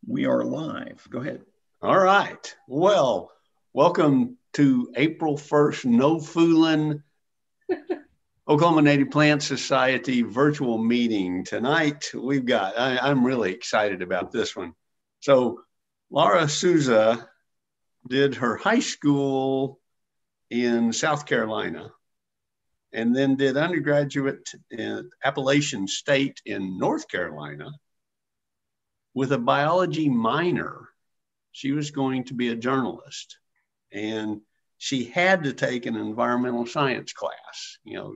We are live. Go ahead. All right. Well, welcome to April 1st, No Foolin' Oklahoma Native Plant Society virtual meeting. Tonight, I'm really excited about this one. So, Lara Souza did her high school in South Carolina and then did undergraduate at Appalachian State in North Carolina with a biology minor. She was going to be a journalist, and she had to take an environmental science class. You know,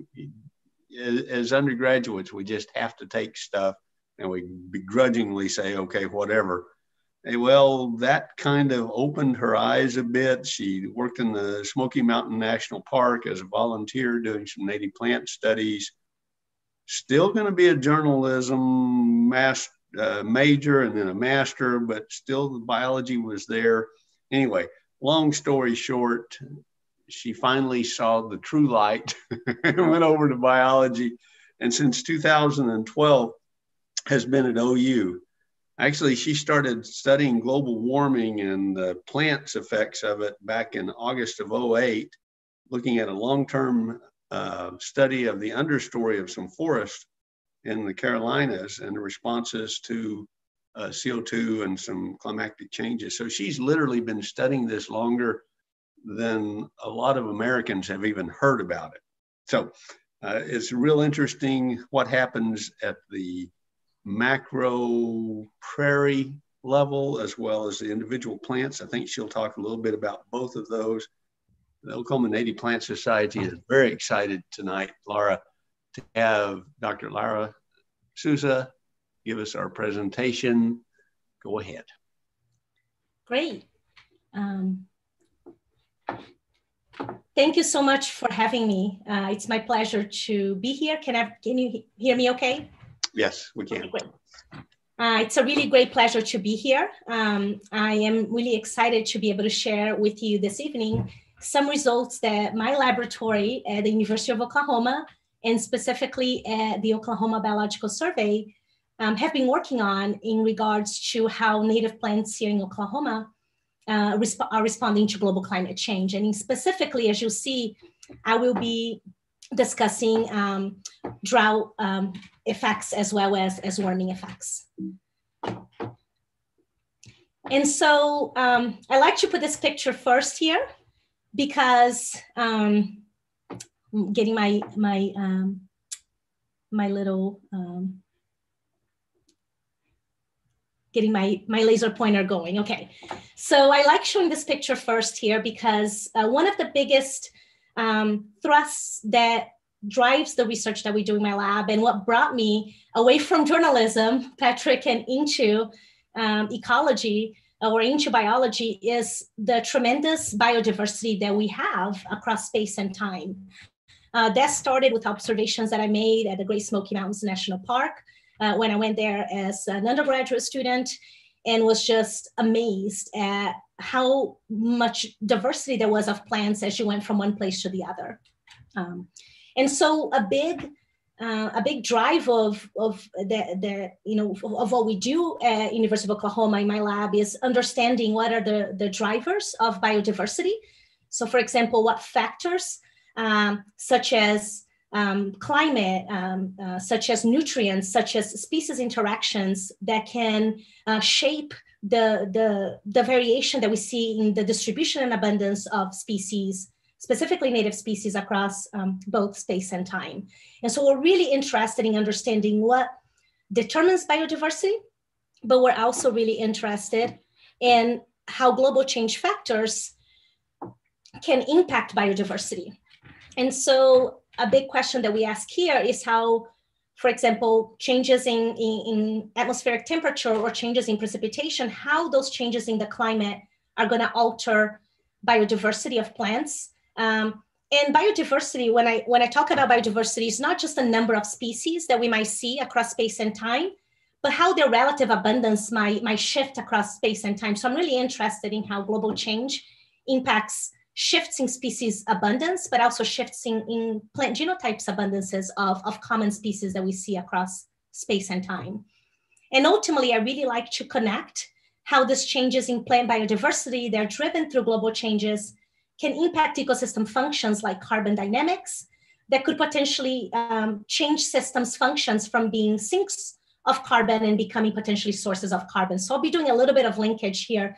as undergraduates, we just have to take stuff, and we begrudgingly say, okay, whatever. And well, that kind of opened her eyes a bit. She worked in the Smoky Mountain National Park as a volunteer doing some native plant studies. Still going to be a journalism major and then a master, but still the biology was there. Anyway, long story short, she finally saw the true light and went over to biology. And since 2012 has been at OU. Actually, she started studying global warming and the plants effects of it back in August of 2008, looking at a long-term study of the understory of some forest in the Carolinas and the responses to CO2 and some climatic changes. So she's literally been studying this longer than a lot of Americans have even heard about it. So it's real interesting what happens at the macro prairie level as well as the individual plants. I think she'll talk a little bit about both of those. The Oklahoma Native Plant Society is very excited tonight, Lara, to have Dr. Lara Souza give us our presentation. Go ahead. Great. Thank you so much for having me. It's my pleasure to be here. Can you hear me okay? Yes, we can. Okay, great. It's a really great pleasure to be here. I am really excited to be able to share with you this evening some results that my laboratory at the University of Oklahoma and specifically at the Oklahoma Biological Survey have been working on in regards to how native plants here in Oklahoma are responding to global climate change. And specifically, as you'll see, I will be discussing drought effects as well as warming effects. And so I like to put this picture first here because getting my little getting my laser pointer going. Okay, so I like showing this picture first here because one of the biggest thrusts that drives the research that we do in my lab and what brought me away from journalism, Patrick, and into ecology or into biology is the tremendous biodiversity that we have across space and time. That started with observations that I made at the Great Smoky Mountains National Park when I went there as an undergraduate student and was just amazed at how much diversity there was of plants as you went from one place to the other. And so a big drive of what we do at University of Oklahoma in my lab is understanding what are the drivers of biodiversity. So for example, what factors such as climate, such as nutrients, such as species interactions that can shape the variation that we see in the distribution and abundance of species, specifically native species across both space and time. And so we're really interested in understanding what determines biodiversity, but we're also really interested in how global change factors can impact biodiversity. And so a big question that we ask here is how, for example, changes in atmospheric temperature or changes in precipitation, how those changes in the climate are going to alter biodiversity of plants. And biodiversity, when I talk about biodiversity, is not just a number of species that we might see across space and time, but how their relative abundance might shift across space and time. So I'm really interested in how global change impacts shifts in species abundance, but also shifts in plant genotypes abundances of common species that we see across space and time. And ultimately, I really like to connect how these changes in plant biodiversity, they're driven through global changes, can impact ecosystem functions like carbon dynamics that could potentially change systems functions from being sinks of carbon and becoming potentially sources of carbon. So I'll be doing a little bit of linkage here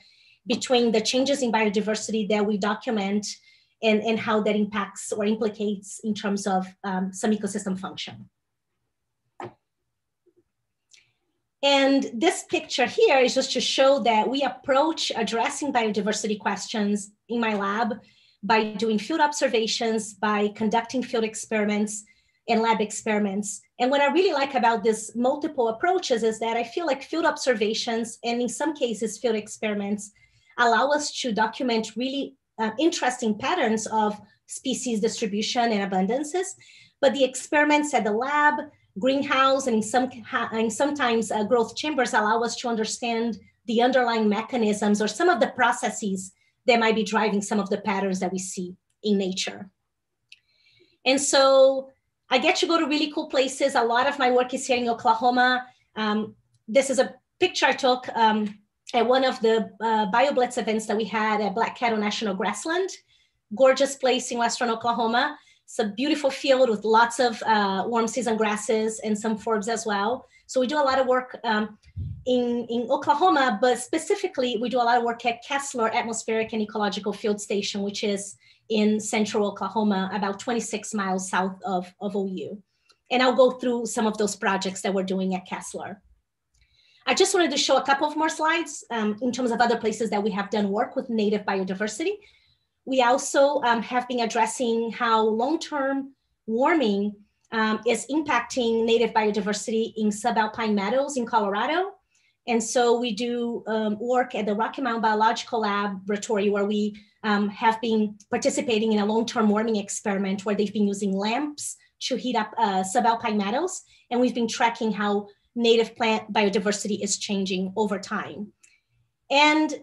between the changes in biodiversity that we document and how that impacts or implicates in terms of some ecosystem function. And this picture here is just to show that we approach addressing biodiversity questions in my lab by doing field observations, by conducting field experiments and lab experiments. And what I really like about this multiple approaches is that I feel like field observations and in some cases field experiments allow us to document really interesting patterns of species distribution and abundances. But the experiments at the lab, greenhouse, and sometimes growth chambers allow us to understand the underlying mechanisms or some of the processes that might be driving some of the patterns that we see in nature. And so I get to go to really cool places. A lot of my work is here in Oklahoma. This is a picture I took at one of the BioBlitz events that we had at Black Cattle National Grassland. Gorgeous place in western Oklahoma. It's a beautiful field with lots of warm season grasses and some forbs as well. So we do a lot of work in Oklahoma, but specifically we do a lot of work at Kessler Atmospheric and Ecological Field Station, which is in central Oklahoma, about 26 miles south of OU. And I'll go through some of those projects that we're doing at Kessler. I just wanted to show a couple of more slides in terms of other places that we have done work with native biodiversity. We also have been addressing how long-term warming is impacting native biodiversity in Sub-Alpine Meadows in Colorado. And so we do work at the Rocky Mountain Biological Laboratory where we have been participating in a long-term warming experiment where they've been using lamps to heat up Sub-Alpine Meadows. And we've been tracking how native plant biodiversity is changing over time. And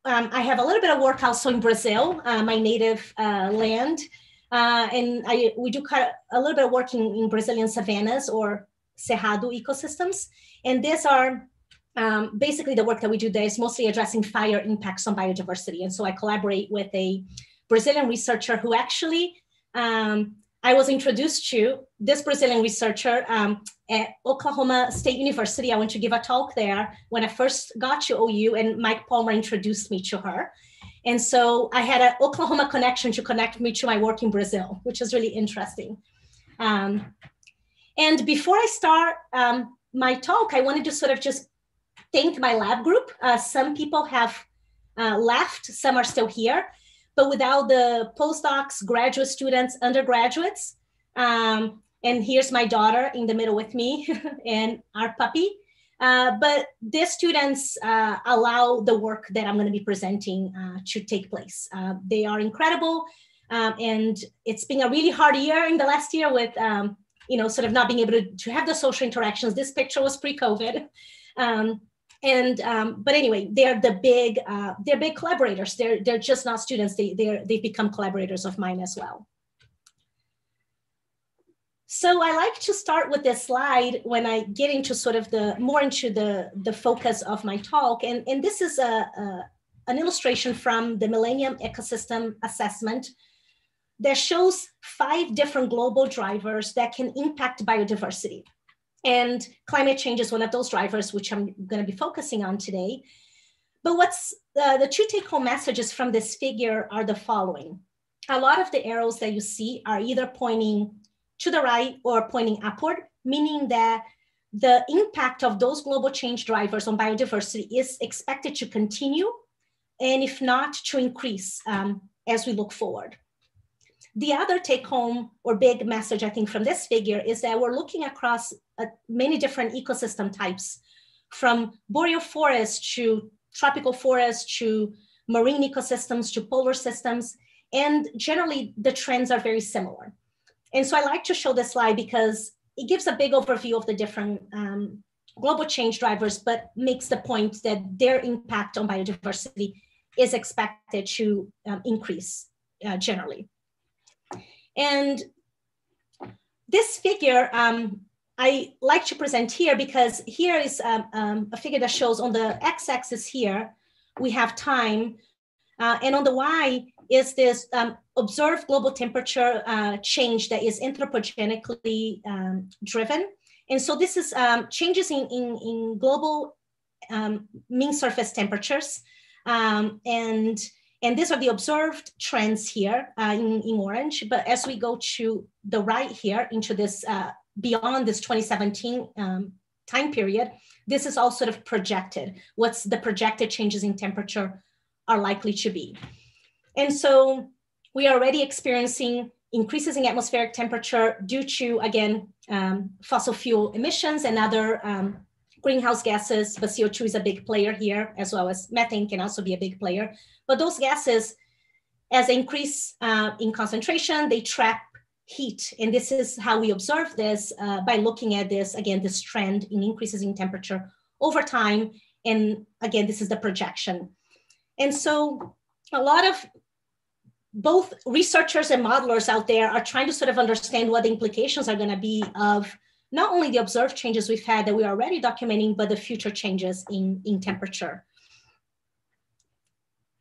I have a little bit of work also in Brazil, my native land. And we do a little bit of work in Brazilian savannas or cerrado ecosystems. And these are basically the work that we do there is mostly addressing fire impacts on biodiversity. And so I collaborate with a Brazilian researcher who actually I was introduced to this Brazilian researcher at Oklahoma State University. I went to give a talk there when I first got to OU, and Mike Palmer introduced me to her. And so I had an Oklahoma connection to connect me to my work in Brazil, which is really interesting. And before I start my talk, I wanted to sort of just thank my lab group. Some people have left, some are still here. But without the postdocs, graduate students, undergraduates, and here's my daughter in the middle with me and our puppy. But these students allow the work that I'm going to be presenting to take place. They are incredible. And it's been a really hard year in the last year with, sort of not being able to have the social interactions. This picture was pre-COVID. But anyway, they're big collaborators. They're just not students. They've become collaborators of mine as well. So I like to start with this slide when I get into sort of more into the focus of my talk. And this is an illustration from the Millennium Ecosystem Assessment that shows 5 different global drivers that can impact biodiversity. And climate change is one of those drivers, which I'm going to be focusing on today. But what's the 2 take-home messages from this figure are the following. A lot of the arrows that you see are either pointing to the right or pointing upward, meaning that the impact of those global change drivers on biodiversity is expected to continue, and if not, to increase as we look forward. The other take-home or big message, I think, from this figure is that we're looking across many different ecosystem types, from boreal forests to tropical forests to marine ecosystems to polar systems. And generally, the trends are very similar. And so I like to show this slide because it gives a big overview of the different global change drivers, but makes the point that their impact on biodiversity is expected to increase generally. And this figure, I like to present here because here is a figure that shows on the x-axis here, we have time. And on the Y is this observed global temperature change that is anthropogenically driven. And so this is changes in global mean surface temperatures. And these are the observed trends here in orange. But as we go to the right here into this, beyond this 2017 time period, this is all sort of projected. What's the projected changes in temperature are likely to be. And so we are already experiencing increases in atmospheric temperature due to, again, fossil fuel emissions and other greenhouse gases, but CO2 is a big player here, as well as methane can also be a big player. But those gases, as they increase in concentration, they trap heat. And this is how we observe this by looking at this, again, this trend in increases in temperature over time. And again, this is the projection. And so a lot of both researchers and modelers out there are trying to sort of understand what the implications are going to be of not only the observed changes we've had that we are already documenting, but the future changes in temperature.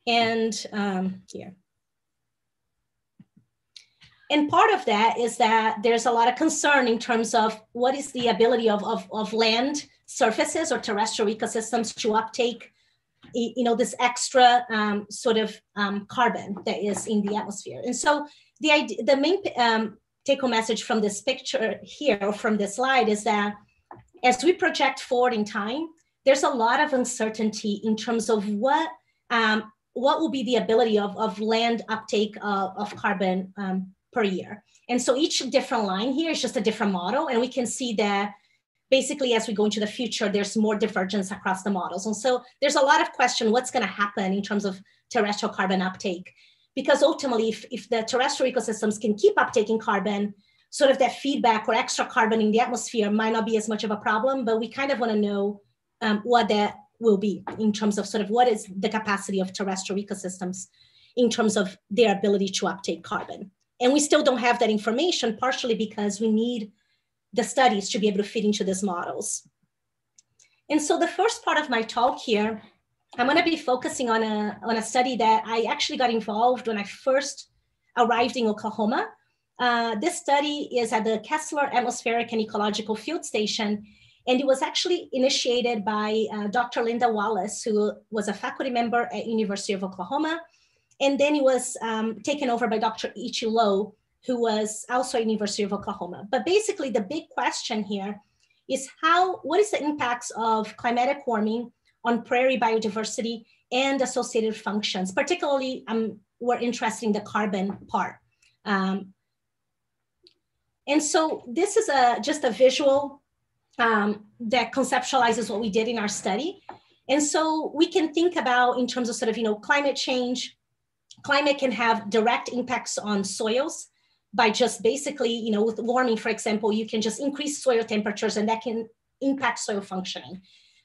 And here. And part of that is that there's a lot of concern in terms of what is the ability of land surfaces or terrestrial ecosystems to uptake, you know, this extra sort of carbon that is in the atmosphere. And so the main take-home message from this picture here, or from this slide, is that as we project forward in time, there's a lot of uncertainty in terms of what will be the ability of land uptake of carbon per year. And so each different line here is just a different model. And we can see that basically as we go into the future, there's more divergence across the models. And so there's a lot of question, what's going to happen in terms of terrestrial carbon uptake? Because ultimately, if the terrestrial ecosystems can keep uptaking carbon, sort of that feedback or extra carbon in the atmosphere might not be as much of a problem, but we kind of want to know what that will be in terms of sort of what is the capacity of terrestrial ecosystems in terms of their ability to uptake carbon. And we still don't have that information, partially because we need the studies to be able to fit into these models. And so the first part of my talk here, I'm going to be focusing on a study that I actually got involved when I first arrived in Oklahoma. This study is at the Kessler Atmospheric and Ecological Field Station, and it was actually initiated by Dr. Linda Wallace, who was a faculty member at University of Oklahoma. And then it was taken over by Dr. Ichi Low, who was also at University of Oklahoma. But basically the big question here is what is the impacts of climatic warming on prairie biodiversity and associated functions? Particularly, we're interested in the carbon part. And so this is just a visual that conceptualizes what we did in our study. And so we can think about in terms of sort of, you know, climate change. Climate can have direct impacts on soils by just basically, you know, with warming, for example, you can just increase soil temperatures and that can impact soil functioning.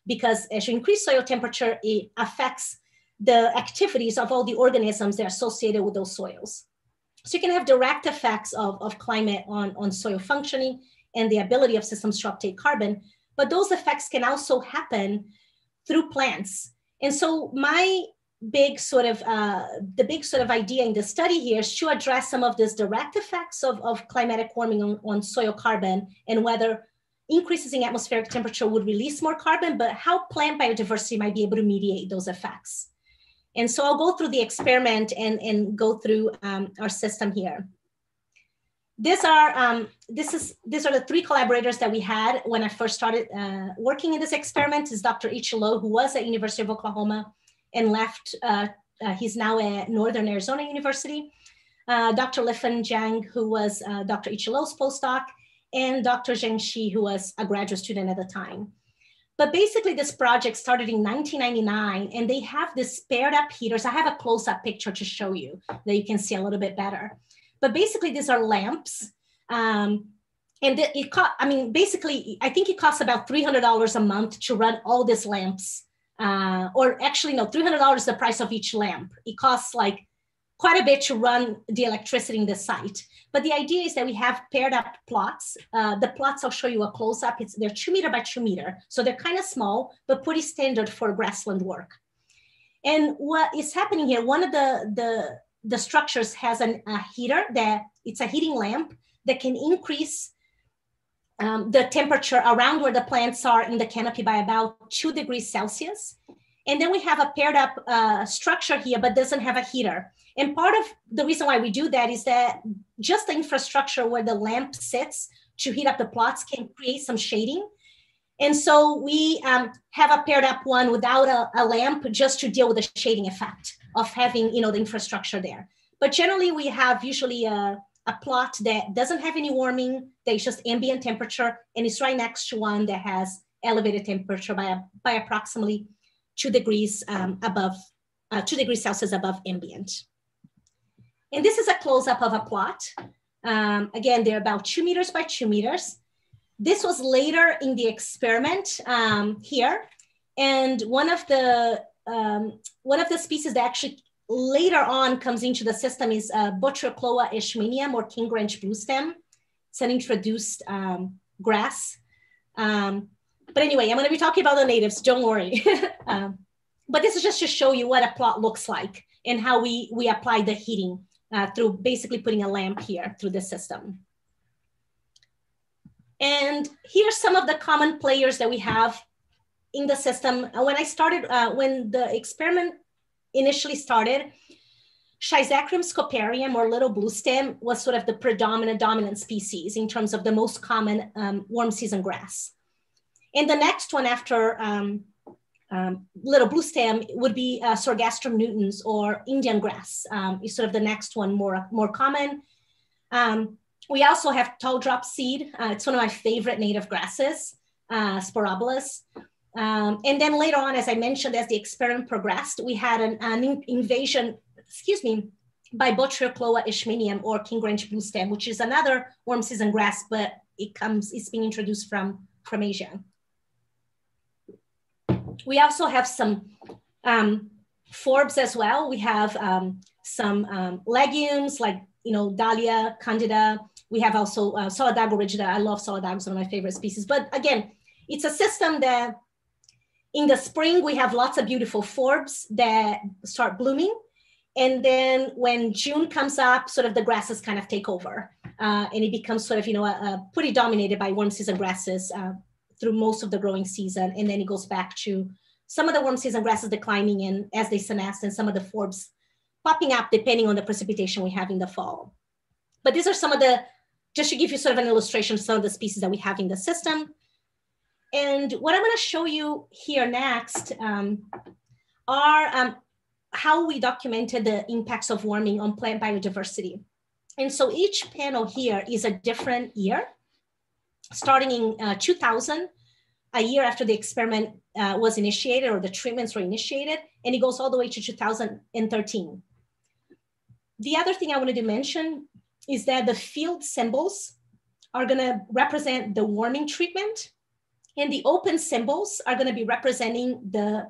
Because as you increase soil temperature, it affects the activities of all the organisms that are associated with those soils. So you can have direct effects of climate on soil functioning and the ability of systems to uptake carbon, but those effects can also happen through plants. And so my big sort of, the big sort of idea in the study here is to address some of these direct effects of climatic warming on soil carbon and whether increases in atmospheric temperature would release more carbon, but how plant biodiversity might be able to mediate those effects. And so I'll go through the experiment and go through our system here. These are the three collaborators that we had when I first started working in this experiment. Is Dr. Ichi Low, who was at University of Oklahoma and left, he's now at Northern Arizona University. Dr. Lifan Jiang, who was Dr. Ichi Low's postdoc, and Dr. Zheng Shi, who was a graduate student at the time. But basically this project started in 1999 and they have this paired up heaters. I have a close-up picture to show you that you can see a little bit better. But basically these are lamps. And basically, I think it costs about $300 a month to run all these lamps. Or actually, no, $300 is the price of each lamp. It costs like quite a bit to run the electricity in the site. But the idea is that we have paired up plots. The plots, I'll show you a close-up. They're 2 meter by 2 meter. So they're kind of small, but pretty standard for grassland work. And what is happening here, one of the structures has a heater that it's a heating lamp that can increase the temperature around where the plants are in the canopy by about 2 degrees Celsius. And then we have a paired up structure here, but doesn't have a heater. And part of the reason why we do that is that just the infrastructure where the lamp sits to heat up the plots can create some shading. And so we have a paired up one without a lamp just to deal with the shading effect of having, the infrastructure there. But generally we have usually a plot that doesn't have any warming, that is just ambient temperature, and it's right next to one that has elevated temperature by approximately 2 degrees 2 degrees Celsius above ambient. And this is a close-up of a plot. Again, they're about 2 meters by 2 meters. This was later in the experiment here. And one of the species that actually later on comes into the system is Botryochloa ishmenium, or king branch bluestem. It's an introduced grass. But anyway, I'm going to be talking about the natives, don't worry. But this is just to show you what a plot looks like and how we apply the heating through basically putting a lamp here through the system. And here's some of the common players that we have in the system. When I started, when the experiment initially started, Schizachrium scoparium, or little bluestem, was sort of the dominant species in terms of the most common warm season grass. And the next one after little bluestem would be Sorghastrum nutans, or Indian grass, is sort of the next one more common. We also have tall drop seed. It's one of my favorite native grasses, Sporobolus. And then later on, as I mentioned, as the experiment progressed, we had an invasion, by Botryochloa ishmenium, or king branch bluestem, which is another warm season grass, but it's being introduced from Asia. We also have some forbs as well. We have some legumes like, Dahlia, Candida. We have also Solidago rigida. I love Solidago, it's one of my favorite species. But again, it's a system that in the spring, we have lots of beautiful forbs that start blooming. And then when June comes up, sort of the grasses kind of take over. And it becomes sort of, pretty dominated by warm season grasses through most of the growing season. And then it goes back to some of the warm season grasses declining in as they senesce, and some of the forbs popping up depending on the precipitation we have in the fall. But these are some of just to give you sort of an illustration of some of the species that we have in the system. And what I'm going to show you here next are how we documented the impacts of warming on plant biodiversity. And so each panel here is a different year, starting in 2000, a year after the experiment was initiated, or the treatments were initiated, and it goes all the way to 2013. The other thing I wanted to mention is that the field symbols are going to represent the warming treatment, and the open symbols are going to be representing the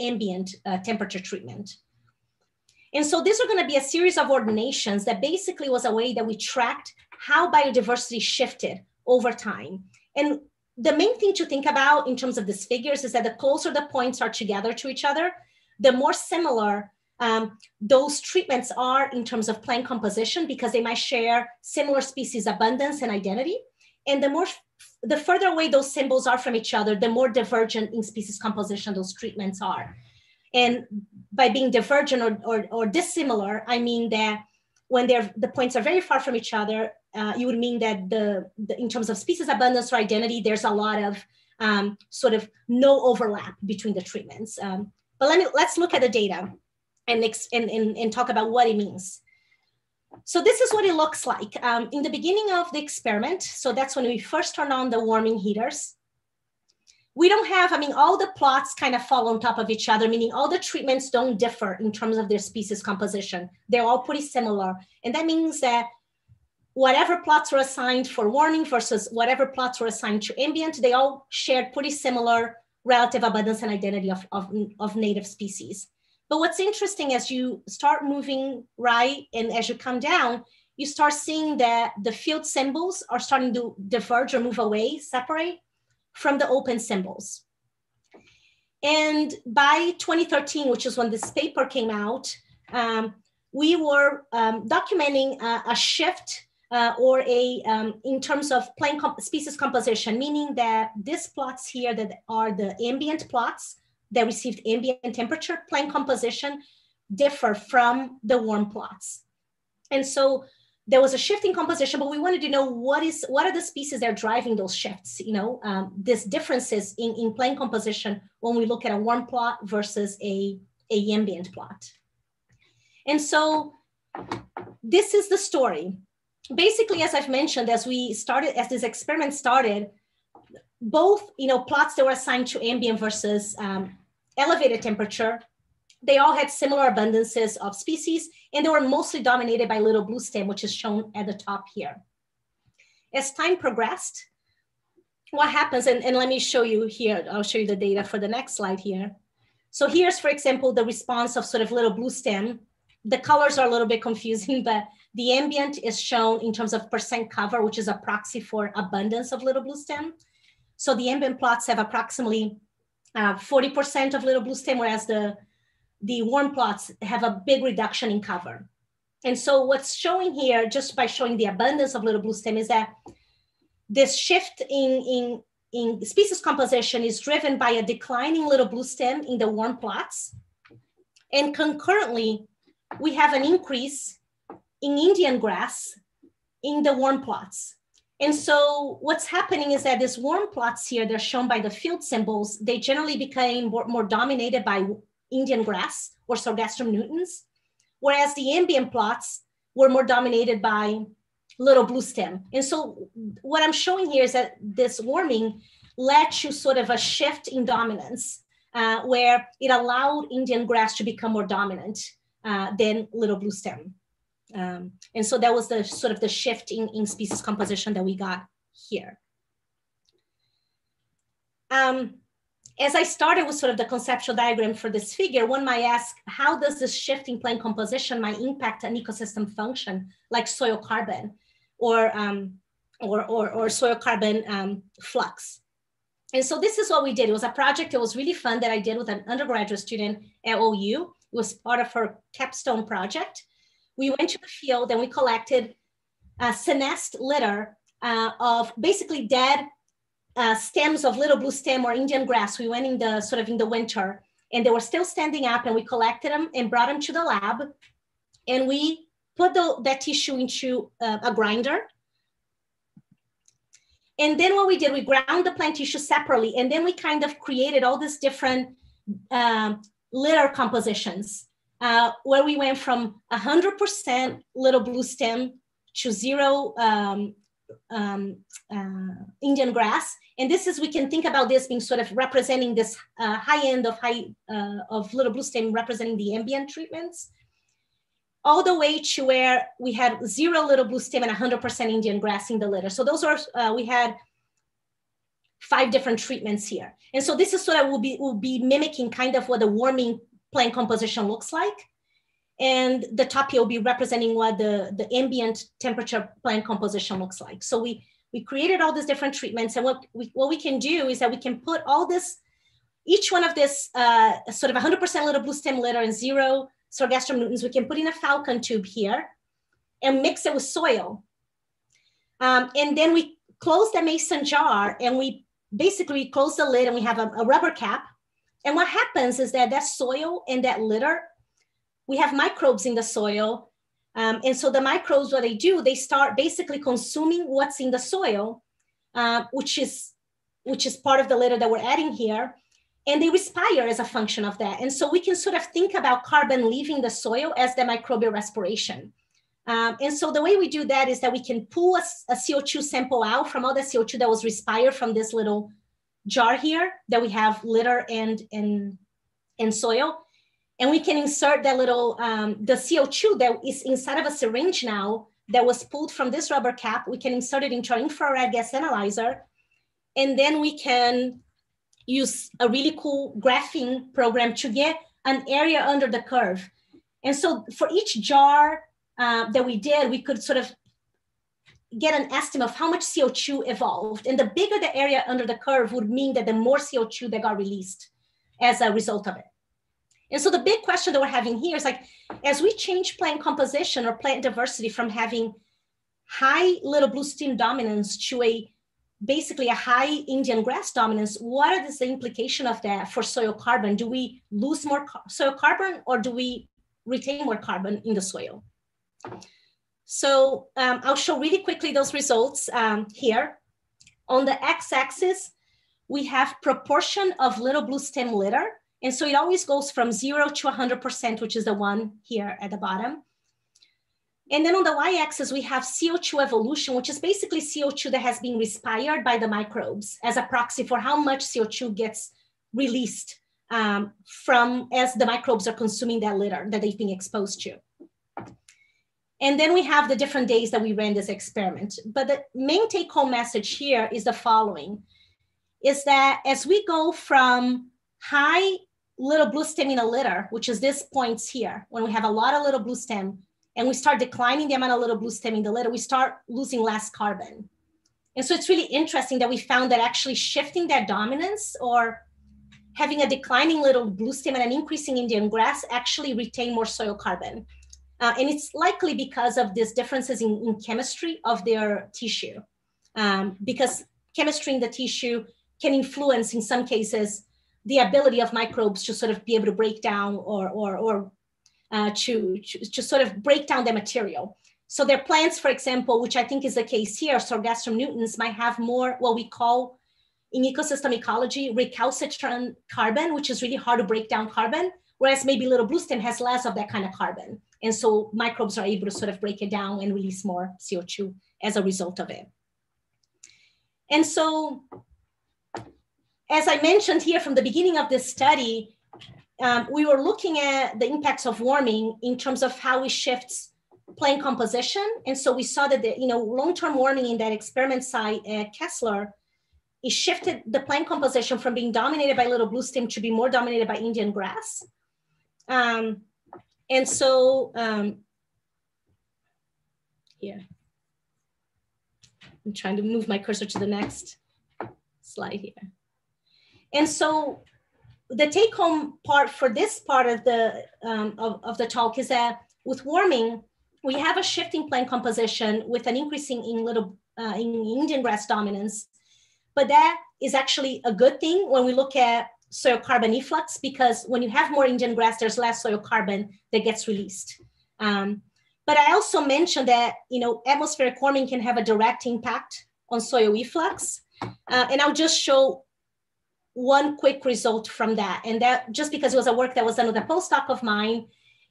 ambient temperature treatment. And so these are going to be a series of ordinations that basically was a way that we tracked how biodiversity shifted over time. And the main thing to think about in terms of these figures is that the closer the points are together to each other, the more similar those treatments are in terms of plant composition, because they might share similar species abundance and identity. And the further away those symbols are from each other, the more divergent in species composition those treatments are. And by being divergent or dissimilar, I mean that when the points are very far from each other, you would mean that in terms of species abundance or identity, there's a lot of sort of no overlap between the treatments. But let's look at the data and talk about what it means. So this is what it looks like. In the beginning of the experiment, so that's when we first turned on the warming heaters, we don't have, all the plots kind of fall on top of each other, meaning all the treatments don't differ in terms of their species composition. They're all pretty similar. And that means that whatever plots were assigned for warming versus whatever plots were assigned to ambient, they all shared pretty similar relative abundance and identity of native species. But what's interesting, as you start moving right and as you come down, you start seeing that the field symbols are starting to diverge or move away, separate from the open symbols. And by 2013, which is when this paper came out, we were documenting a shift in terms of plant species composition, meaning that these plots here that are the ambient plots that received ambient temperature, plant composition differ from the warm plots. And so there was a shift in composition, but we wanted to know what are the species that are driving those shifts, these differences in plant composition when we look at a warm plot versus a ambient plot. And so this is the story. Basically, as I've mentioned, as this experiment started, both plots that were assigned to ambient versus elevated temperature, they all had similar abundances of species, and they were mostly dominated by little blue stem, which is shown at the top here. As time progressed, what happens, and let me show you here, I'll show you the data for the next slide here. So here's, for example, the response of sort of little blue stem. The colors are a little bit confusing, but the ambient is shown in terms of percent cover, which is a proxy for abundance of little blue stem. So the ambient plots have approximately 40% of little blue stem, whereas the warm plots have a big reduction in cover. And so what's showing here, just by showing the abundance of little blue stem, is that this shift in species composition is driven by a declining little blue stem in the warm plots. And concurrently, we have an increase in Indian grass in the warm plots. And so what's happening is that these warm plots here, they're shown by the field symbols, they generally became more dominated by Indian grass or Sorghastrum nutans, whereas the ambient plots were more dominated by little blue stem. And so what I'm showing here is that this warming led to sort of a shift in dominance where it allowed Indian grass to become more dominant than little blue stem. And so that was the sort of the shift in species composition that we got here. As I started with sort of the conceptual diagram for this figure, one might ask, how does this shift in plant composition might impact an ecosystem function like soil carbon or soil carbon flux? And so this is what we did. It was a project that was really fun that I did with an undergraduate student at OU. It was part of her capstone project. We went to the field and we collected senesced litter of basically dead stems of little blue stem or Indian grass. We went in the winter and they were still standing up, and we collected them and brought them to the lab. And we put that tissue into a grinder. And then what we did, we ground the plant tissue separately. And then we kind of created all these different litter compositions where we went from 100% little blue stem to 0 Indian grass. And this is, we can think about this being sort of representing this high end of little blue stem representing the ambient treatments, all the way to where we had 0 little blue stem and 100% Indian grass in the litter. So those are, we had 5 different treatments here. And so this is sort of, will be mimicking kind of what the warming plant composition looks like. And the top here will be representing what the ambient temperature plant composition looks like. So we created all these different treatments. And what we can do is that we can put all this, each one of this sort of 100% little blue stem litter and 0 Sorghastrum nutans, we can put in a falcon tube here and mix it with soil. And then we close the mason jar and we basically close the lid and we have a rubber cap. And what happens is that soil and that litter, we have microbes in the soil. And so the microbes, what they do, they start basically consuming what's in the soil, which is part of the litter that we're adding here. And they respire as a function of that. And so we can sort of think about carbon leaving the soil as the microbial respiration. And so the way we do that is that we can pull a CO2 sample out from all the CO2 that was respired from this little jar here that we have litter and soil. And we can insert that little, the CO2 that is inside of a syringe now that was pulled from this rubber cap, we can insert it into our infrared gas analyzer. And then we can use a really cool graphing program to get an area under the curve. And so for each jar that we did, we could sort of get an estimate of how much CO2 evolved. And the bigger the area under the curve would mean that the more CO2 that got released as a result of it. And so the big question that we're having here is like, as we change plant composition or plant diversity from having high little blue stem dominance to basically a high Indian grass dominance, what is the implication of that for soil carbon? Do we lose more soil carbon, or do we retain more carbon in the soil? So I'll show really quickly those results here. On the x-axis, we have proportion of little blue stem litter. And so it always goes from 0 to 100%, which is the one here at the bottom. And then on the y-axis, we have CO2 evolution, which is basically CO2 that has been respired by the microbes as a proxy for how much CO2 gets released from as the microbes are consuming that litter that they've been exposed to. And then we have the different days that we ran this experiment. But the main take-home message here is the following, is that as we go from high little blue stem in a litter, which is this points here, when we have a lot of little blue stem, and we start declining the amount of little blue stem in the litter, we start losing less carbon. And so it's really interesting that we found that actually shifting that dominance or having a declining little blue stem and an increasing Indian grass actually retain more soil carbon. And it's likely because of these differences in chemistry of their tissue, because chemistry in the tissue can influence, in some cases, the ability of microbes to sort of be able to break down or to sort of break down the material. So their plants, for example, which I think is the case here, Sargassum nutans, might have more what we call in ecosystem ecology recalcitrant carbon, which is really hard to break down carbon, whereas maybe little blue stem has less of that kind of carbon. And so microbes are able to sort of break it down and release more CO2 as a result of it. And so, as I mentioned here from the beginning of this study, we were looking at the impacts of warming in terms of how it shifts plant composition. And so we saw that the long-term warming in that experiment site at Kessler, it shifted the plant composition from being dominated by little blue stem to be more dominated by Indian grass. And so here, I'm trying to move my cursor to the next slide here. And so the take-home part for this part of the talk is that with warming, we have a shifting plant composition with an increasing in Indian grass dominance, but that is actually a good thing when we look at soil carbon efflux, because when you have more Indian grass, there's less soil carbon that gets released. But I also mentioned that atmospheric warming can have a direct impact on soil efflux, and I'll just show one quick result from that. And that just because it was a work that was done with a postdoc of mine.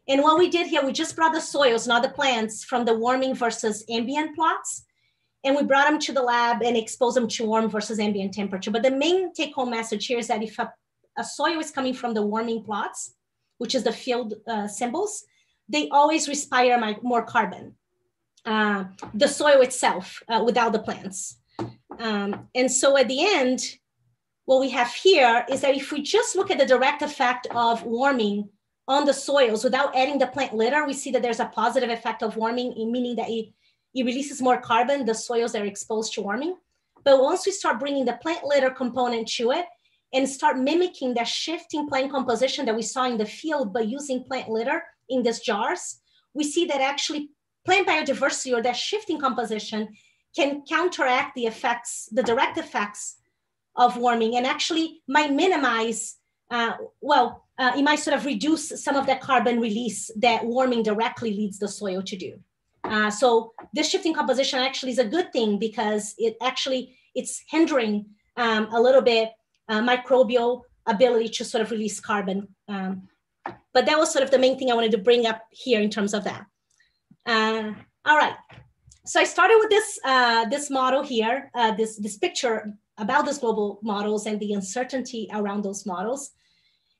And what we did here, we just brought the soils, not the plants, from the warming versus ambient plots. And we brought them to the lab and exposed them to warm versus ambient temperature. But the main take-home message here is that if a soil is coming from the warming plots, which is the field symbols, they always respire more carbon, the soil itself, without the plants. And so at the end, what we have here is that if we just look at the direct effect of warming on the soils without adding the plant litter, we see that there's a positive effect of warming, meaning that it releases more carbon, the soils that are exposed to warming. But once we start bringing the plant litter component to it and start mimicking the shifting plant composition that we saw in the field by using plant litter in these jars, we see that actually plant biodiversity or that shifting composition can counteract the effects, the direct effects of warming, and actually might minimize, it might sort of reduce some of the carbon release that warming directly leads the soil to do. So this shifting composition actually is a good thing because it's hindering a little bit microbial ability to sort of release carbon. But that was sort of the main thing I wanted to bring up here in terms of that. All right, so I started with this model here, this picture about these global models and the uncertainty around those models.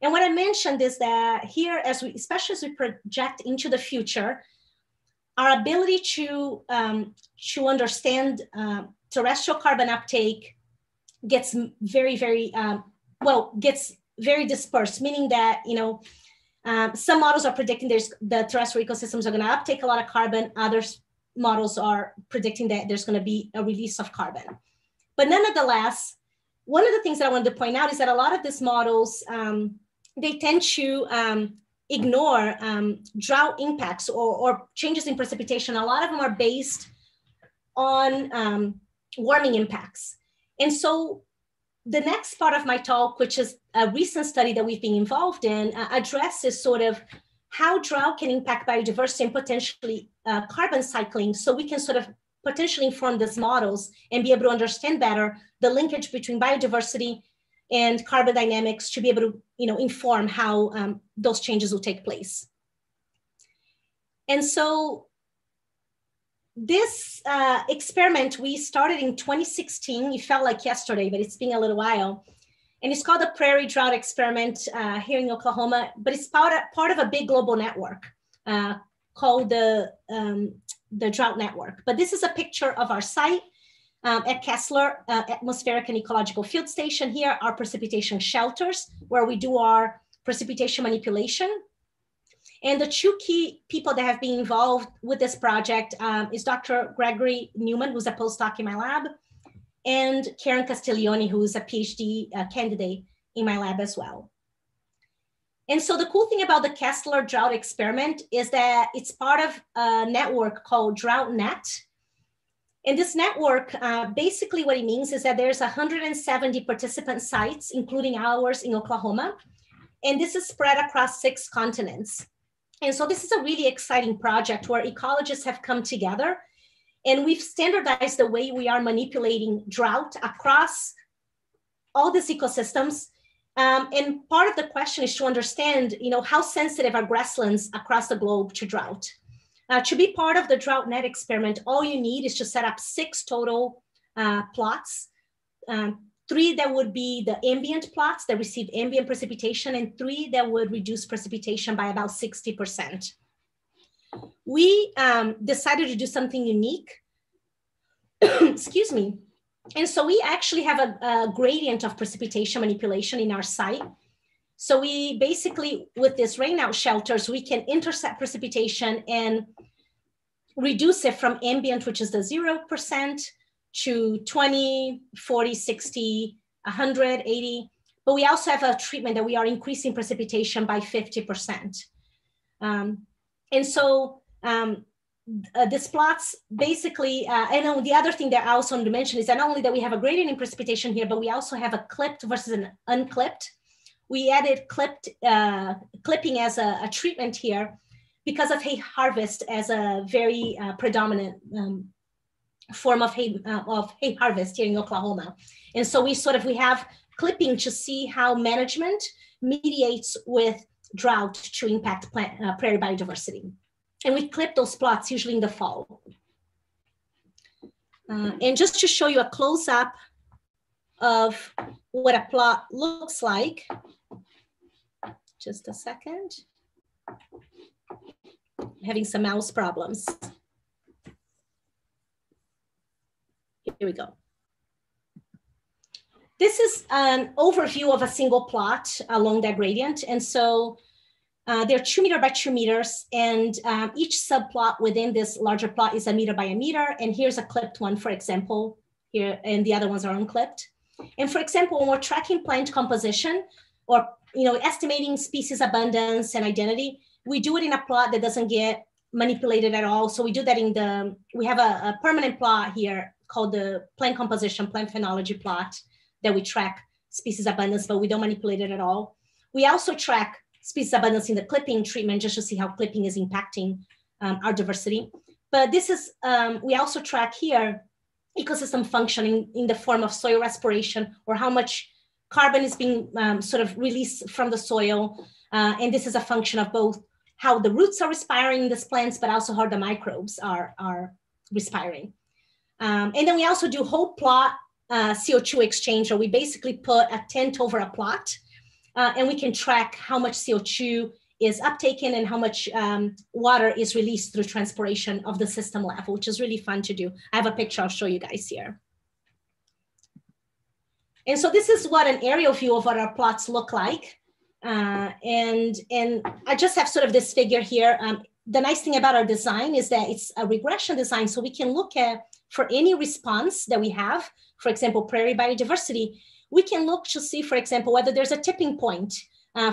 And what I mentioned is that here, especially as we project into the future, our ability to understand terrestrial carbon uptake gets very, very, gets very dispersed, meaning that, some models are predicting the terrestrial ecosystems are going to uptake a lot of carbon. Other models are predicting that there's going to be a release of carbon. But nonetheless, one of the things that I wanted to point out is that a lot of these models, they tend to ignore drought impacts or changes in precipitation. A lot of them are based on warming impacts. And so the next part of my talk, which is a recent study that we've been involved in, addresses sort of how drought can impact biodiversity and potentially carbon cycling, so we can sort of potentially inform these models and be able to understand better the linkage between biodiversity and carbon dynamics to be able to, inform how those changes will take place. And so this experiment we started in 2016. It felt like yesterday, but it's been a little while. And it's called the Prairie Drought Experiment here in Oklahoma, but it's part of a big global network called the Drought Network. But this is a picture of our site at Kessler Atmospheric and Ecological Field Station. Here are precipitation shelters where we do our precipitation manipulation. And the two key people that have been involved with this project is Dr. Gregory Newman, who's a postdoc in my lab, and Karen Castiglione, who's a PhD candidate in my lab as well. And so the cool thing about the Kessler Drought Experiment is that it's part of a network called DroughtNet. And this network, basically what it means is that there's 170 participant sites, including ours in Oklahoma. And this is spread across 6 continents. And so this is a really exciting project where ecologists have come together, and we've standardized the way we are manipulating drought across all these ecosystems. And part of the question is to understand, how sensitive are grasslands across the globe to drought. To be part of the DroughtNet experiment, all you need is to set up 6 total plots. 3 that would be the ambient plots that receive ambient precipitation, and 3 that would reduce precipitation by about 60%. We decided to do something unique, excuse me. And so we actually have a gradient of precipitation manipulation in our site. So we basically, with these rainout shelters, we can intercept precipitation and reduce it from ambient, which is the 0%, to 20, 40, 60, 100, 80. But we also have a treatment that we are increasing precipitation by 50%. And so these plots basically, and the other thing that I also want to mention is that not only that we have a gradient in precipitation here, but we also have a clipped versus an unclipped. We added clipping as a treatment here because of hay harvest as a very predominant form of hay harvest here in Oklahoma. And so we have clipping to see how management mediates with drought to impact prairie biodiversity. And we clip those plots usually in the fall. And just to show you a close-up of what a plot looks like, just a second. I'm having some mouse problems. Here we go. This is an overview of a single plot along that gradient. And so they're 2 meter by 2 meters, and each subplot within this larger plot is 1 meter by 1 meter. And here's a clipped one, for example, here, and the other ones are unclipped. And for example, when we're tracking plant composition or estimating species abundance and identity, we do it in a plot that doesn't get manipulated at all. So we do that we have a permanent plot here called the plant composition, plant phenology plot that we track species abundance, but we don't manipulate it at all. We also track species abundance in the clipping treatment just to see how clipping is impacting our diversity. But this is, we also track here ecosystem functioning in the form of soil respiration, or how much carbon is being released from the soil. And this is a function of both how the roots are respiring in these plants, but also how the microbes are respiring. And then we also do whole plot CO2 exchange, or we basically put a tent over a plot, and we can track how much CO2 is uptaken and how much water is released through transpiration of the system level, which is really fun to do. I have a picture I'll show you guys here. And so this is what an aerial view of what our plots look like. And I just have sort of this figure here. The nice thing about our design is that it's a regression design, so we can look at, for any response that we have, for example, prairie biodiversity, we can look to see, for example, whether there's a tipping point.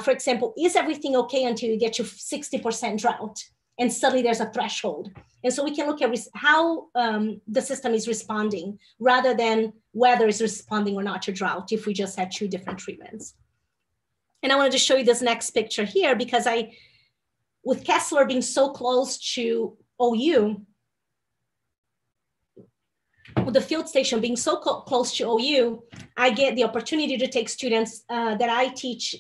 For example, is everything okay until you get to 60% drought? And suddenly there's a threshold. And so we can look at how the system is responding rather than whether it's responding or not to drought if we just had 2 different treatments. And I wanted to show you this next picture here because with Kessler being so close to OU, with the field station being so close to OU, I get the opportunity to take students that I teach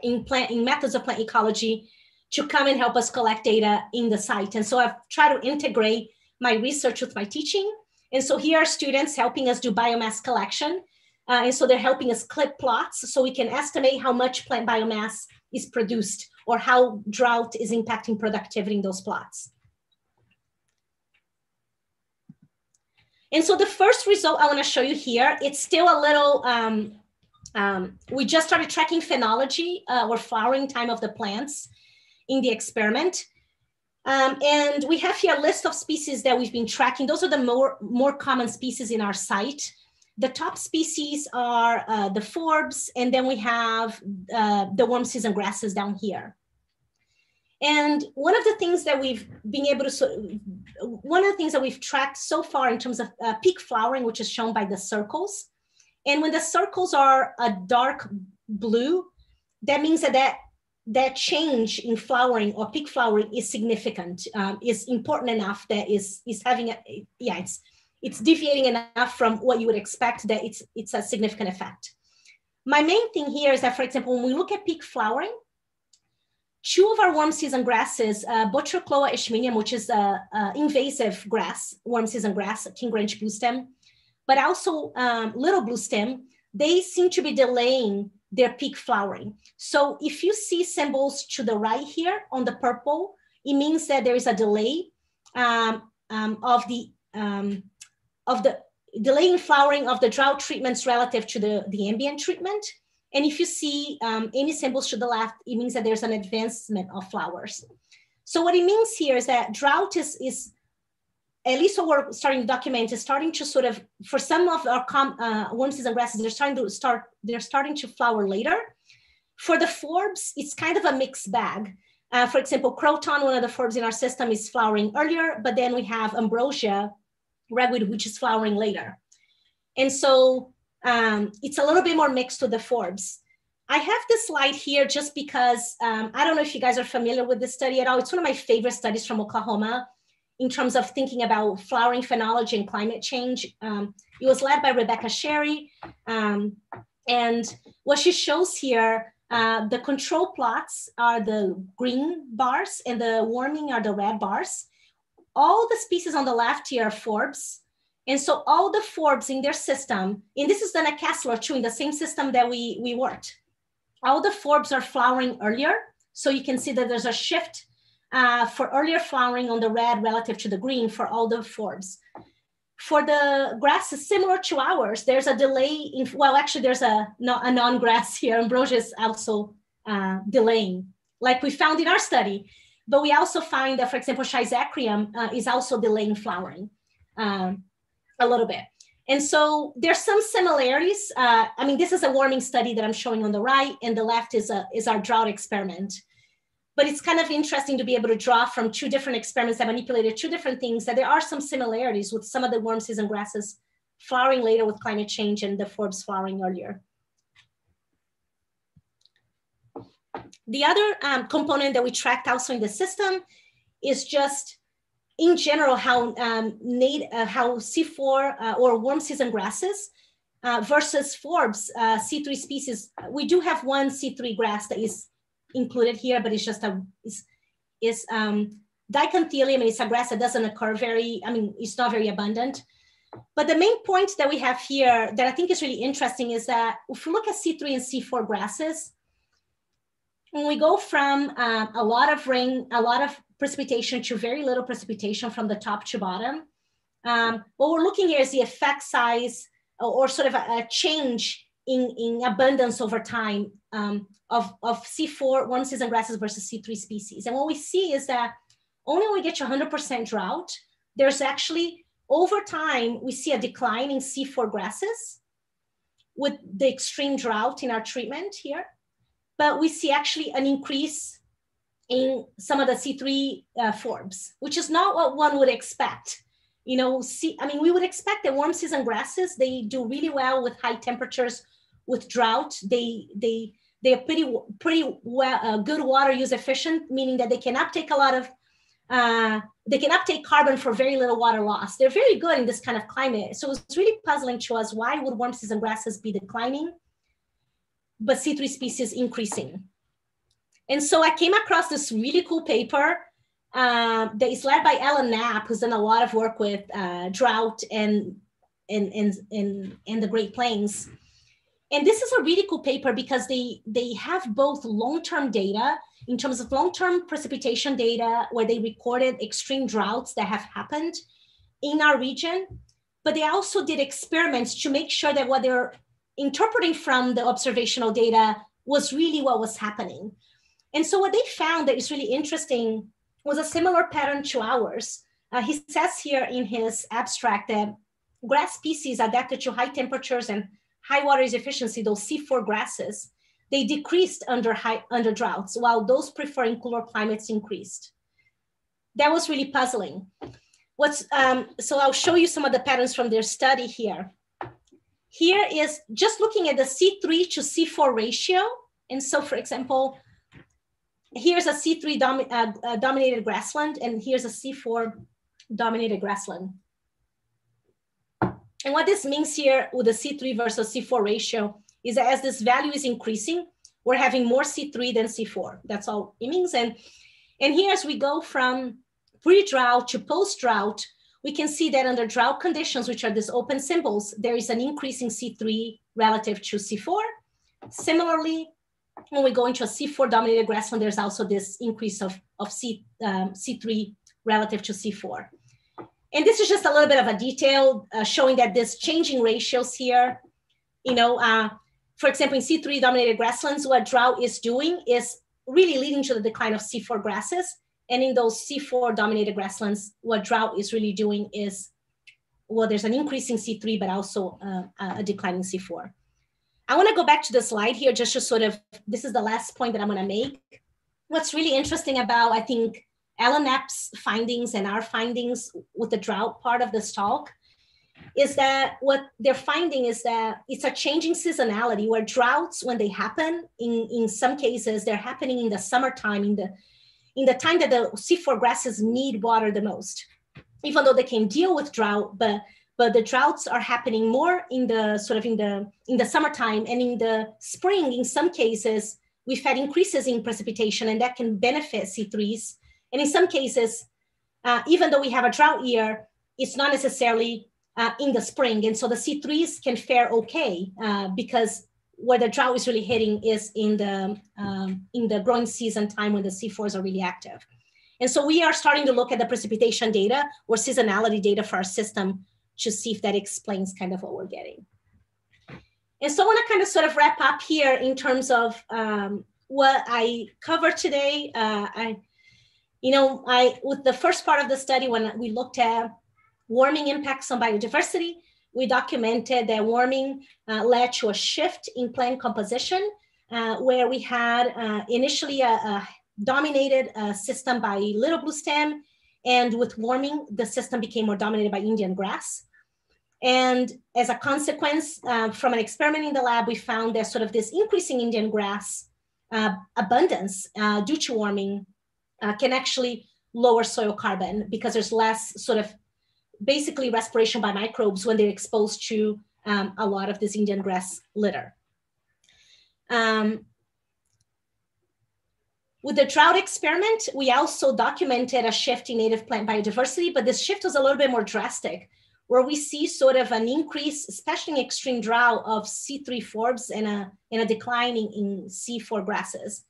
in methods of plant ecology to come and help us collect data in the site. And so I've tried to integrate my research with my teaching. And so here are students helping us do biomass collection. And so they're helping us clip plots so we can estimate how much plant biomass is produced or how drought is impacting productivity in those plots. And so the first result I want to show you here, it's still a little, we just started tracking phenology or flowering time of the plants in the experiment. And we have here a list of species that we've been tracking. Those are the more common species in our site. The top species are the forbs, and then we have the warm season grasses down here. And one of the things that we've been able to, one of the things that we've tracked so far in terms of peak flowering, which is shown by the circles. And when the circles are a dark blue, that means that change in flowering or peak flowering is significant, is important enough that is having a, yeah, it's deviating enough from what you would expect that it's a significant effect. My main thing here is that, for example, when we look at peak flowering, 2 of our warm season grasses, Botryochloa ishmenium, which is an invasive grass, warm season grass, king branch blue stem, but also little blue stem, they seem to be delaying their peak flowering. So if you see symbols to the right here on the purple, it means that there is a delay of the delaying flowering of the drought treatments relative to the ambient treatment. And if you see any symbols to the left, it means that there's an advancement of flowers. So what it means here is that drought is at least what we're starting to document, is starting to sort of, for some of our warm season grasses, they're starting to flower later. For the forbs, it's kind of a mixed bag. For example, croton, one of the forbs in our system, is flowering earlier, but then we have ambrosia, ragweed, which is flowering later. And so it's a little bit more mixed with the forbs. I have this slide here just because I don't know if you guys are familiar with this study at all. It's one of my favorite studies from Oklahoma in terms of thinking about flowering phenology and climate change. It was led by Rebecca Sherry. And what she shows here, the control plots are the green bars and the warming are the red bars. All the species on the left here are forbs. And so all the forbs in their system, and this is done at Kessler too, in the same system that we worked. All the forbs are flowering earlier. So you can see that there's a shift for earlier flowering on the red relative to the green for all the forbs. For the grasses similar to ours, there's a delay in, well, actually there's a non-grass here. Ambrosia is also delaying, like we found in our study. But we also find that, for example, Schizacrium is also delaying flowering a little bit. And so there's some similarities. I mean, this is a warming study that I'm showing on the right, and the left is our drought experiment. But it's kind of interesting to be able to draw from 2 different experiments that manipulated 2 different things, that there are some similarities with some of the warm season grasses flowering later with climate change and the forbs flowering earlier. The other component that we tracked also in the system is just, in general, how C4 or warm season grasses versus forbs, C3 species. We do have one C3 grass that is included here, but it's just dichonthelium, and it's a grass that doesn't occur it's not very abundant. But the main point that we have here that I think is really interesting is that if we look at C3 and C4 grasses, when we go from a lot of rain, a lot of precipitation to very little precipitation from the top to bottom, what we're looking here is the effect size or sort of a change in abundance over time of C4 warm season grasses versus C3 species. And what we see is that only when we get to 100% drought, there's actually, over time, we see a decline in C4 grasses. with the extreme drought in our treatment here, but we see actually an increase in some of the C3 forms, which is not what one would expect. You know, we would expect that warm season grasses, they do really well with high temperatures, with drought. They are pretty well, good water use efficient, meaning that they can uptake a lot of, they can uptake carbon for very little water loss. They're very good in this kind of climate. So it's really puzzling to us, why would warm season grasses be declining, but C3 species increasing? And so I came across this really cool paper that is led by Ellen Knapp, who's done a lot of work with drought and the Great Plains. And this is a really cool paper because they have both long-term data in terms of long-term precipitation data, where they recorded extreme droughts that have happened in our region, but they also did experiments to make sure that what they're interpreting from the observational data was really what was happening. And so what they found that is really interesting was a similar pattern to ours. He says here in his abstract that grass species adapted to high temperatures and high water use efficiency, those C4 grasses, they decreased under droughts, while those preferring cooler climates increased. That was really puzzling. So I'll show you some of the patterns from their study here. Here is just looking at the C3 to C4 ratio. And so, for example, here's a C3 dominated grassland, and here's a C4 dominated grassland. And what this means here with the C3 versus C4 ratio is that as this value is increasing, we're having more C3 than C4. That's all it means. And here, as we go from pre-drought to post-drought, we can see that under drought conditions, which are these open symbols, there is an increase in C3 relative to C4. Similarly, when we go into a C4 dominated grassland, there's also this increase of C3 relative to C4. And this is just a little bit of a detail showing that this changing ratios here, for example, in C3 dominated grasslands, what drought is doing is really leading to the decline of C4 grasses. And in those C4 dominated grasslands, what drought is really doing is, well, there's an increase in C3, but also a decline in C4. I want to go back to the slide here just to sort of, this is the last point that I'm going to make. What's really interesting about, I think, Ellen Knapp's findings and our findings with the drought part of this talk is that what they're finding is that it's a changing seasonality, where droughts, when they happen, in some cases, they're happening in the summertime, in the time that the C4 grasses need water the most, even though they can deal with drought, but the droughts are happening more in the sort of in the summertime, and in the spring, in some cases, we've had increases in precipitation, and that can benefit C3s. And in some cases, even though we have a drought year, it's not necessarily in the spring. And so the C3s can fare okay because where the drought is really hitting is in the growing season time when the C4s are really active. And so we are starting to look at the precipitation data or seasonality data for our system to see if that explains kind of what we're getting. And so I want to kind of sort of wrap up here in terms of what I covered today. With the first part of the study, when we looked at warming impacts on biodiversity, we documented that warming led to a shift in plant composition, where we had initially a dominated system by little blue stem, and with warming, the system became more dominated by Indian grass. And as a consequence, from an experiment in the lab, we found that sort of this increasing Indian grass abundance due to warming can actually lower soil carbon, because there's less sort of basically respiration by microbes when they're exposed to a lot of this Indian grass litter. With the drought experiment, we also documented a shift in native plant biodiversity, but this shift was a little bit more drastic, where we see sort of an increase, especially in extreme drought, of C3 forbs and a decline in C4 grasses.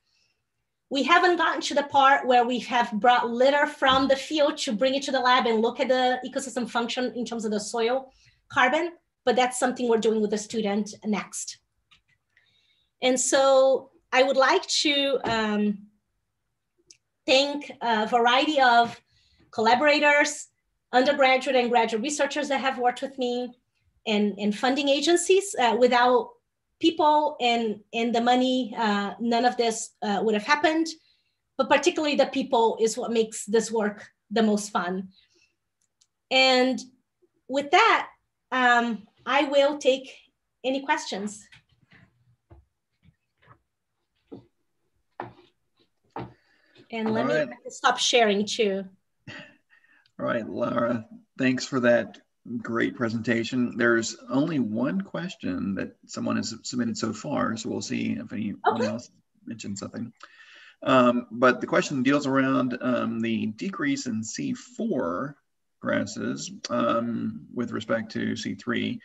We haven't gotten to the part where we have brought litter from the field to bring it to the lab and look at the ecosystem function in terms of the soil carbon, but that's something we're doing with the student next. And so I would like to thank a variety of collaborators, undergraduate and graduate researchers that have worked with me, and funding agencies. Without people and the money, none of this would have happened, but particularly the people is what makes this work the most fun. And with that, I will take any questions. And let me stop sharing too. All right, Lara, thanks for that great presentation. There's only one question that someone has submitted so far, so we'll see if anyone else mentions something. But the question deals around the decrease in C4 grasses with respect to C3,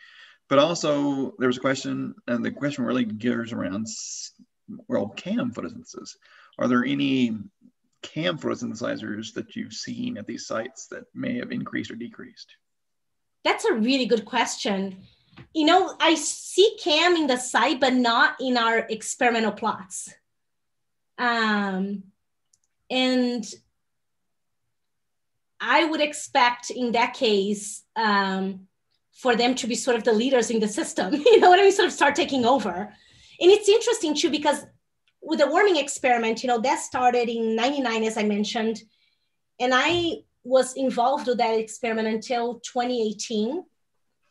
but also there was a question, and the question really gears around, well, CAM photosynthesis. Are there any CAM photosynthesizers that you've seen at these sites that may have increased or decreased? That's a really good question. You know, I see CAM in the site, but not in our experimental plots. And I would expect in that case for them to be sort of the leaders in the system, you know what I mean, sort of start taking over. And it's interesting too, because with the warming experiment, you know, that started in '99, as I mentioned, and I was involved with that experiment until 2018.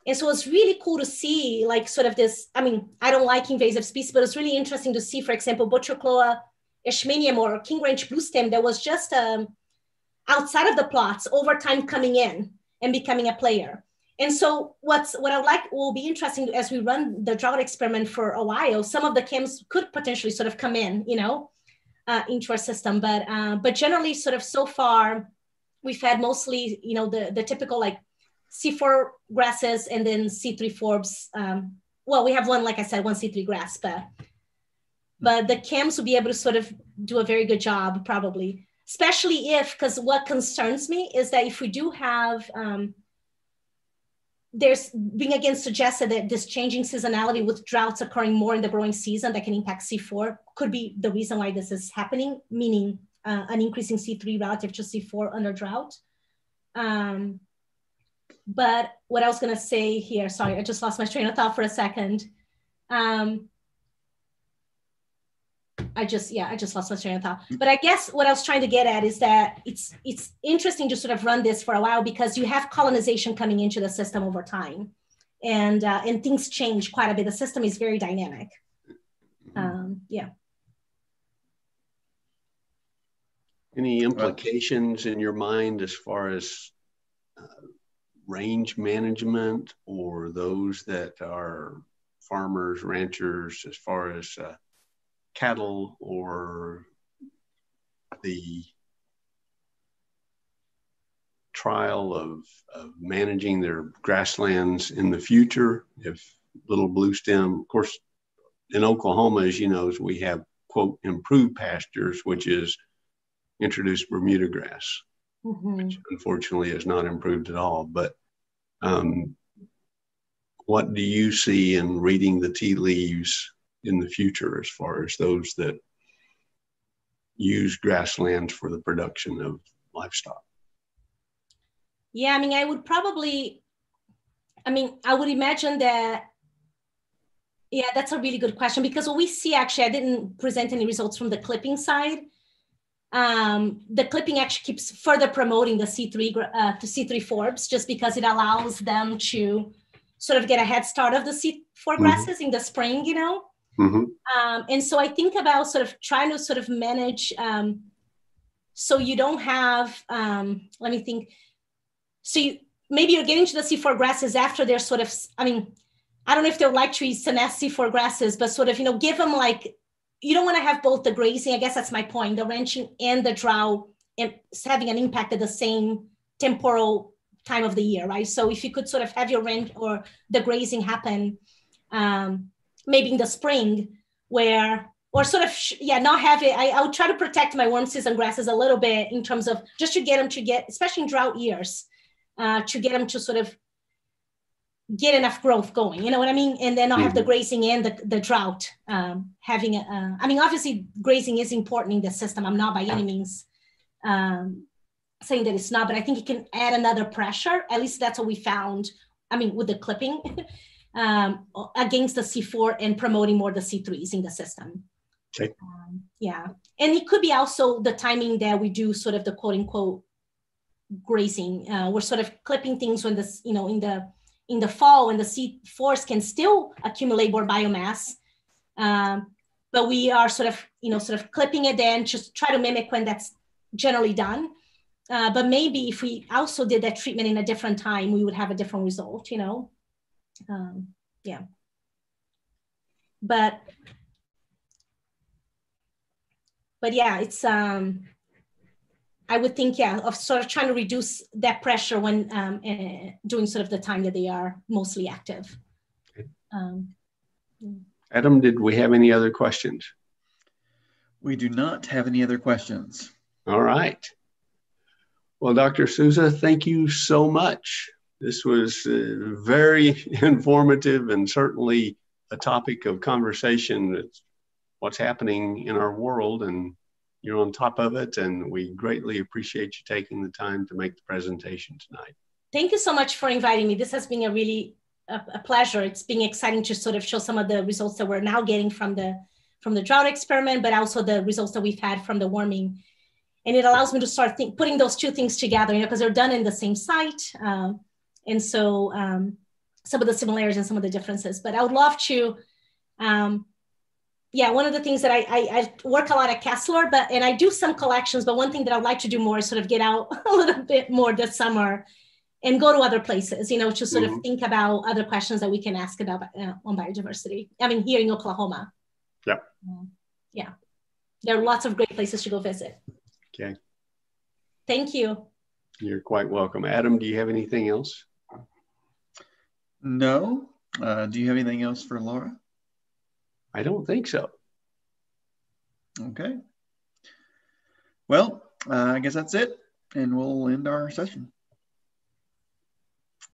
And so it was really cool to see like sort of this, I mean, I don't like invasive species, but it's really interesting to see, for example, Botrocloa eschmenium or king ranch bluestem that was just outside of the plots over time coming in and becoming a player. And so what I would like will be interesting as we run the drought experiment for a while, some of the CAMs could potentially sort of come in, you know, into our system. But generally sort of so far, we've had mostly, you know, the typical like C4 grasses and then C3 forbs. Well, we have one, like I said, one C3 grass, but the CAMs will be able to sort of do a very good job probably, especially if, because what concerns me is that if we do have, there's being again suggested that this changing seasonality with droughts occurring more in the growing season that can impact C4 could be the reason why this is happening, meaning an increase in C3 relative to C4 under drought. But what I was gonna say here, sorry, I just lost my train of thought for a second. I just lost my train of thought. But I guess what I was trying to get at is that it's interesting to sort of run this for a while because you have colonization coming into the system over time, and things change quite a bit. The system is very dynamic. Yeah. Any implications in your mind as far as range management or those that are farmers, ranchers, as far as cattle or the trial of managing their grasslands in the future? If little blue stem, of course, in Oklahoma, as you know, we have, quote, improved pastures, which is introduced Bermuda grass, which unfortunately is not improved at all. But what do you see in reading the tea leaves in the future as far as those that use grasslands for the production of livestock? Yeah, I mean, I would imagine that, yeah, that's a really good question, because what we see, actually, I didn't present any results from the clipping side. The clipping actually keeps further promoting the C3 to C3 forbs, just because it allows them to sort of get a head start of the C4 grasses in the spring, you know? And so I think about sort of trying to sort of manage, so you don't have, let me think. So maybe you're getting to the C4 grasses after they're sort of, I mean, I don't know if they're like trees to nest C4 grasses, but sort of, you know, give them like, you don't want to have both the grazing, I guess that's my point, the ranching and the drought and having an impact at the same temporal time of the year, right? So if you could sort of have your ranch or the grazing happen maybe in the spring, where, or sort of, not have it, I would try to protect my warm season grasses a little bit in terms of just to get them to get, especially in drought years, to get them to sort of get enough growth going, you know what I mean? And then not have the grazing and the drought having, I mean, obviously grazing is important in the system. I'm not by any means saying that it's not, but I think it can add another pressure. At least that's what we found, I mean, with the clipping. against the C4 and promoting more the C3s in the system. Okay. Yeah. And it could be also the timing that we do sort of the quote unquote grazing. We're sort of clipping things when this, you know, in the fall when the C4s can still accumulate more biomass. But we are sort of clipping it then, just try to mimic when that's generally done. But maybe if we also did that treatment in a different time, we would have a different result, you know? Yeah. But yeah, it's, I would think, yeah, of sort of trying to reduce that pressure when doing sort of the time that they are mostly active. Adam, did we have any other questions? We do not have any other questions. All right. Well, Dr. Souza, thank you so much. This was very informative and certainly a topic of conversation. That's what's happening in our world, and you're on top of it, and we greatly appreciate you taking the time to make the presentation tonight. Thank you so much for inviting me. This has been a really a pleasure. It's been exciting to sort of show some of the results that we're now getting from the drought experiment, but also the results that we've had from the warming. And it allows me to start putting those two things together, you know, because they're done in the same site. And so some of the similarities and some of the differences, but I would love to, yeah, one of the things that I work a lot at Kessler, and I do some collections, but one thing that I'd like to do more is sort of get out a little bit more this summer and go to other places, you know, to sort of think about other questions that we can ask about on biodiversity. I mean, here in Oklahoma. Yep. Yeah, there are lots of great places to go visit. Okay. Thank you. You're quite welcome. Adam, do you have anything else? No. Do you have anything else for Lara? I don't think so. Okay. Well, I guess that's it, and we'll end our session.